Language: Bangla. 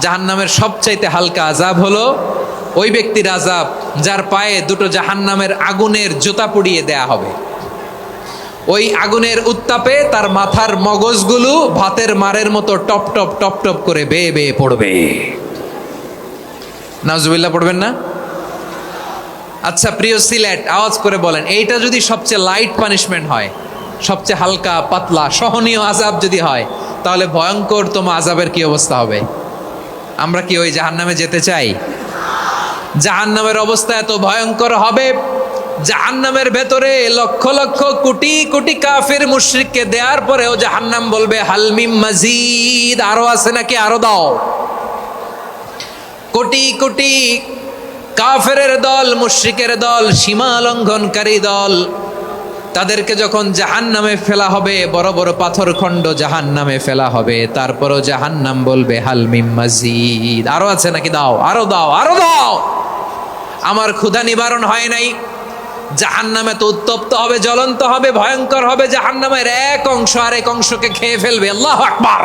জাহান্নামের সবচাইতে হালকা আযাব হলো ওই ব্যক্তির আযাব যার পায়ে দুটো জাহান্নামের আগুনের জুতা পুড়িয়ে দেয়া হবে। ওই আগুনের উত্তাপে তার মাথার মগজগুলো ভাতের মারের মতো টপ টপ টপ টপ করে বেয়ে বেয়ে পড়বে। নাউজুবিল্লাহ পড়বেন না? আচ্ছা প্রিয় সিলেট, আওয়াজ করে বলেন, এইটা যদি সবচেয়ে লাইট পানিশমেন্ট হয়, সবচেয়ে হালকা পাতলা সহনীয় আযাব যদি হয়, তাহলে ভয়ঙ্করতম আযাবের কি অবস্থা হবে? আমরা কি ওই জাহান্নামে যেতে চাই? জাহান্নামের অবস্থা এত ভয়ঙ্কর হবে, জাহান্নামের ভেতরে লক্ষ লক্ষ কোটি কোটি কাফির মুশরিককে দেওয়ার পরেও জাহান্নাম বলবে হালমিম মাজিদ, আরো আছে নাকি, আরো দাও। কোটি কোটি কাফেরের দল, মুশরিকের দল, সীমা লঙ্ঘনকারী দল, তাদেরকে যখন জাহান্নামে ফেলা হবে, বড় বড় পাথর খণ্ড জাহান্নামে ফেলা হবে, তারপরও জাহান্নাম বলবে হালমিম মাজিদ, আরো আছে নাকি, দাও, আরো দাও, আরো দাও। আমার ক্ষুধা নিবারণ হয় নাই। জাহান্নামে তো উত্তপ্ত হবে, জ্বলন্ত হবে, ভয়ঙ্কর হবে। জাহান্নামের এক অংশ আরেক অংশকে খেয়ে ফেলবে। আল্লাহু আকবার।